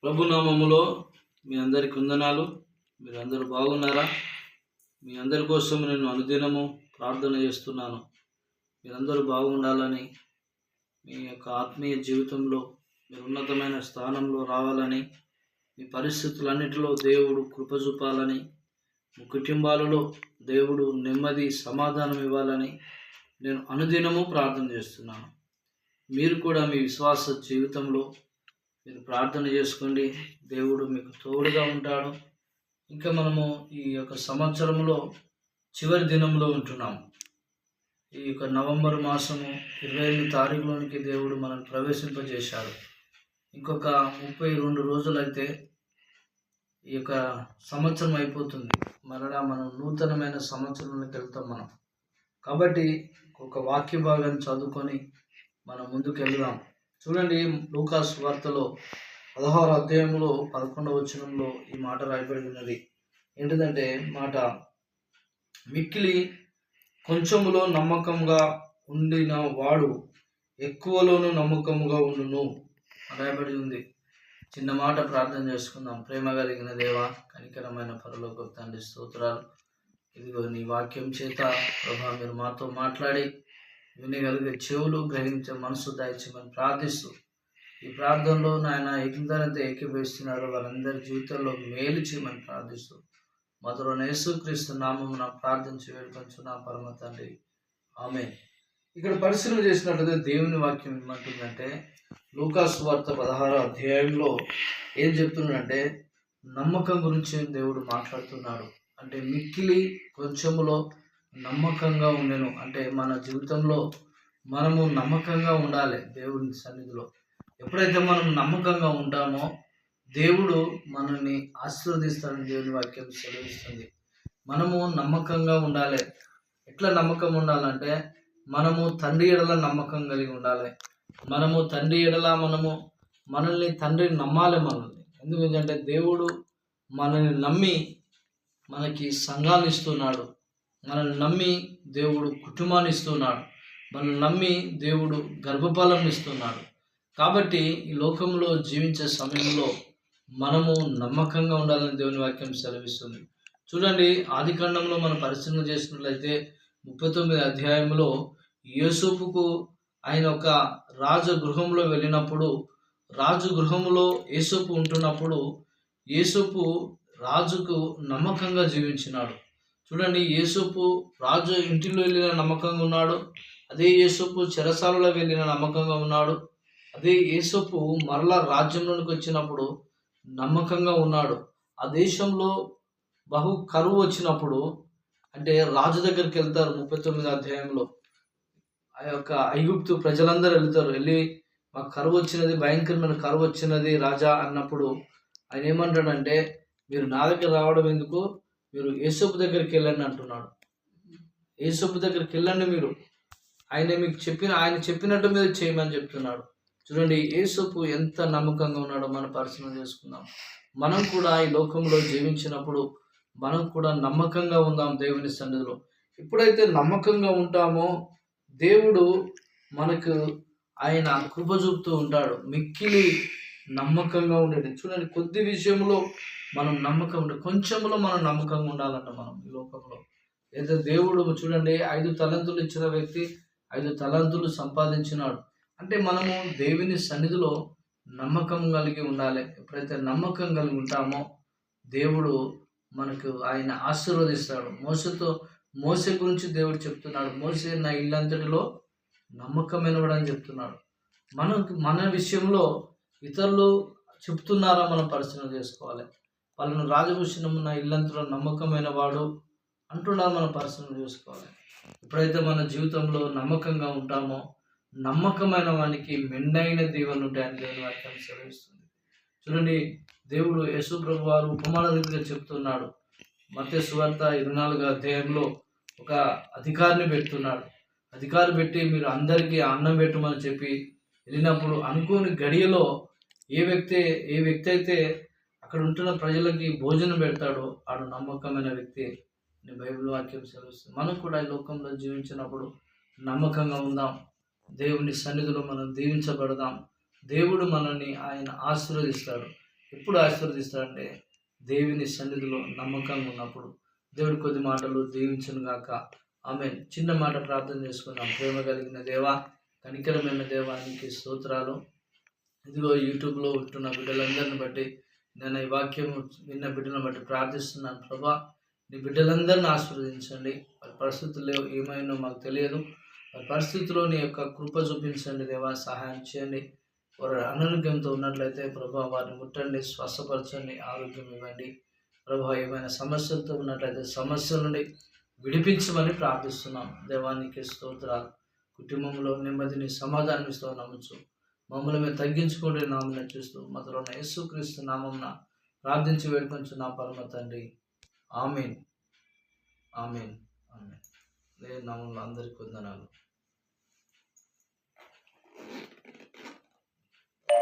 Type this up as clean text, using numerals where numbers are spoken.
ప్రభు నామములో మీ అందరికి వందనాలు. మీరందరూ బాగున్నారా? మీ అందరి కోసం నేను అనుదినము ప్రార్థన చేస్తున్నాను. మీరందరూ బాగుండాలని, మీ యొక్క ఆత్మీయ జీవితంలో మీరు ఉన్నతమైన స్థానంలో రావాలని, మీ పరిస్థితులన్నిటిలో దేవుడు కృప చూపాలని, మీ కుటుంబాలలో దేవుడు నెమ్మది సమాధానం ఇవ్వాలని నేను అనుదినము ప్రార్థన చేస్తున్నాను. మీరు కూడా మీ విశ్వాస జీవితంలో మీరు ప్రార్థన చేసుకోండి. దేవుడు మీకు తోడుగా ఉంటాడు. ఇంకా మనము ఈ యొక్క సంవత్సరంలో చివరి దినంలో ఉంటున్నాము. ఈ యొక్క నవంబర్ మాసము 28 తారీఖులోనికి దేవుడు మనల్ని ప్రవేశింపజేశాడు. ఇంకొక 32 రోజులైతే ఈ యొక్క సంవత్సరం అయిపోతుంది. మరలా మనం నూతనమైన సంవత్సరంలోకి వెళ్తాం మనం. కాబట్టి ఒక వాక్య భాగాన్ని చదువుకొని మనం ముందుకు వెళ్దాం. చూడండి, లూకా సువార్తలో 16వ అధ్యాయంలో 11వ వచనంలో ఈ మాట రాయబడి ఉన్నది. ఏంటిదంటే మాట, మిక్కిలి కొంచెములో నమ్మకంగా ఉండిన వాడు ఎక్కువలోనూ నమ్మకముగా ఉండును రాయబడి ఉంది. చిన్న మాట ప్రార్థన చేసుకుందాం. ప్రేమ కలిగిన దేవ, కనికరమైన పరలోక తండ్రి, స్తోత్రాలు. ఇదిగో నీ వాక్యం చేత ప్రభా మీరు మాతో మాట్లాడి వినగలిగే చెవులు, గ్రహించే మనసు దయచేయమని ప్రార్థిస్తూ, ఈ ప్రార్థనలో నాయన ఎందరైతే ఏకీభవిస్తున్నారో వారందరి జీవితంలో మేలు చేయమని ప్రార్థిస్తూ, మధురైన యేసుక్రీస్తు నామమున ప్రార్థించి వేడుకొంచున్నా పరమ తండ్రి, ఆమేన్. ఇక్కడ పరిశీలన చేసినట్లయితే దేవుని వాక్యం ఏమంటుందంటే, లూకా సువార్త 16వ అధ్యాయంలో ఏం చెప్తున్నాడంటే నమ్మకం గురించి దేవుడు మాట్లాడుతున్నాడు. అంటే మిక్కిలి కొంచెములో నమ్మకంగా ఉండెను. అంటే మన జీవితంలో మనము నమ్మకంగా ఉండాలి. దేవుని సన్నిధిలో ఎప్పుడైతే మనం నమ్మకంగా ఉంటామో దేవుడు మనల్ని ఆశీర్వదిస్తాడని దేవుని వాక్యం సెలవిస్తుంది. మనము నమ్మకంగా ఉండాలి. ఎట్లా నమ్మకం ఉండాలంటే మనము తండ్రి ఎడల నమ్మకం కలిగి ఉండాలి. మనము తండ్రి ఎడల మనల్ని తండ్రి నమ్మాలి. ఎందుకంటే దేవుడు మనల్ని నమ్మి మనకి సంఘాన్ని ఇస్తున్నాడు. మనల్ని నమ్మి దేవుడు కుటుంబాన్ని ఇస్తున్నాడు. మనల్ని నమ్మి దేవుడు గర్భఫలం ఇస్తున్నాడు. కాబట్టి ఈ లోకంలో జీవించే సమయంలో మనము నమ్మకంగా ఉండాలని దేవుని వాక్యం సెలవిస్తుంది. చూడండి, ఆదికాండంలో మనం పరిశీలన చేసినట్లయితే 39వ అధ్యాయంలో యోసేపుకు ఆయన ఒక రాజగృహంలో వెళ్ళినప్పుడు, రాజగృహంలో యోసేపు ఉంటున్నప్పుడు యోసేపు రాజుకు నమ్మకంగా జీవించినాడు. చూడండి, యోసేపు రాజు ఇంటిలో వెళ్ళిన నమ్మకంగా ఉన్నాడు. అదే యోసేపు చెరసాలలో వెళ్ళిన నమ్మకంగా ఉన్నాడు. అదే యోసేపు మరలా రాజ్యంలోనికి వచ్చినప్పుడు నమ్మకంగా ఉన్నాడు. ఆ దేశంలో బహు కరువు వచ్చినప్పుడు, అంటే రాజు దగ్గరికి వెళ్తారు. 39వ అధ్యాయంలో ఆ యొక్క ఐగుప్తు ప్రజలందరూ వెళ్తారు. వెళ్ళి మాకు కరువు వచ్చినది, భయంకరమైన కరువు వచ్చినది రాజా అన్నప్పుడు ఆయన ఏమంటాడంటే, మీరు నా దగ్గర రావడం ఎందుకు, మీరు యోసేపు దగ్గరికి వెళ్ళండి అంటున్నాడు. యోసేపు దగ్గరికి వెళ్ళండి, మీరు ఆయన చెప్పినట్టు మీరు చేయమని చెప్తున్నాడు. చూడండి, యోసేపు ఎంత నమ్మకంగా ఉన్నాడో మనం పరిశీలన చేసుకుందాం. మనం కూడా ఈ లోకంలో జీవించినప్పుడు మనం కూడా నమ్మకంగా ఉందాం దేవుని సన్నిధిలో. ఎప్పుడైతే నమ్మకంగా ఉంటామో దేవుడు మనకు ఆయన కృప చూపుతూ ఉంటాడు. మిక్కిలి నమ్మకంగా ఉండేది. చూడండి, కొద్ది విషయంలో మనం నమ్మకం ఉండాలి, కొంచెంలో మనం నమ్మకంగా ఉండాలంట. మనం ఈ లోకంలో ఏదో దేవుడు చూడండి 5 తలంతులు ఇచ్చిన వ్యక్తి 5 తలంతులు సంపాదించినాడు. అంటే మనము దేవుని సన్నిధిలో నమ్మకం కలిగి ఉండాలి. ఎప్పుడైతే నమ్మకం కలిగి ఉంటామో దేవుడు మనకు ఆయన ఆశీర్వదిస్తాడు. మోసే గురించి దేవుడు చెప్తున్నాడు, మోసే నా ఇల్లంతటిలో నమ్మకమైనవాడు అని చెప్తున్నాడు. మన విషయంలో ఇతరులు చెప్తున్నారా మనం పరిశీలన చేసుకోవాలి. వాళ్ళను రాజభూషణము నా ఇల్లంతలో నమ్మకమైన వాడు అంటున్నారు, మనం పరిశీలన చేసుకోవాలి. ఎప్పుడైతే మన జీవితంలో నమ్మకంగా ఉంటామో నమ్మకమైన వానికి మెండైన దీవెనలు ఉంటాయని దేవుని వాక్యం సెలవిస్తుంది. చూడండి, దేవుడు యేసు ప్రభు వారు ఉపమాన రీతిగా చెప్తున్నాడు. మత్తయి సువార్త 24వ అధ్యాయంలో ఒక అధికారిని పెడుతున్నాడు. అధికారి పెట్టి మీరు అందరికీ అన్నం పెట్టమని చెప్పి వెళ్ళినప్పుడు అనుకోని గడియలో ఏ వ్యక్తి అయితే అక్కడ ఉంటున్న ప్రజలకి భోజనం పెడతాడో ఆడు నమ్మకమైన వ్యక్తి అని బైబిల్ వాక్యం సెలవిస్తుంది. మనం కూడా ఈ లోకంలో జీవించినప్పుడు నమ్మకంగా ఉందాం. దేవుని సన్నిధిలో మనం దీవించబడదాం. దేవుడు మనల్ని ఆయన ఆశీర్వదిస్తాడు. ఎప్పుడు ఆశీర్వదిస్తాడంటే దేవుని సన్నిధిలో నమ్మకంగా ఉన్నప్పుడు. దేవుడి కొద్ది మాటలు దీవించును గాక. ఆమేన్. చిన్న మాట ప్రార్థన చేసుకుందాం. ప్రేమ కలిగిన దేవా, కనికరమైన దేవా, నీకు స్తోత్రాలు. ఇదిగో యూట్యూబ్లో ఉంటున్న బిడ్డలందరిని బట్టి, నేను ఈ వాక్యం విన్న బిడ్డలను బట్టి ప్రార్థిస్తున్నాను ప్రభా. నీ బిడ్డలందరిని ఆశీర్వదించండి. వారి పరిస్థితులు ఏమైనా మాకు తెలియదు. వారి పరిస్థితుల్లో నీ యొక్క కృప చూపించండి దేవా, సహాయం చేయండి. వారు అనారోగ్యంతో ఉన్నట్లయితే ప్రభా వారిని ముట్టండి, స్వస్థపరచండి, ఆరోగ్యం ఇవ్వండి. ప్రభా ఏమైనా సమస్యలతో ఉన్నట్లయితే సమస్యల నుండి విడిపించమని ప్రార్థిస్తున్నాం. దేవానికి స్తోత్రాలు. కుటుంబంలో నెమ్మదిని సమాధానం ఇస్తూ నమ్మచ్చు. మమ్మల్ని మేము తగ్గించుకుంటే నామం చూస్తూ మొదలు యేసుక్రీస్తు నామమున ప్రార్థించి వేడుకొంచున్నాం పరమ తండ్రి. ఆమేన్. ఆమేన్. ఆమేన్. దేవుని నామములో అందరికీ వందనాలు.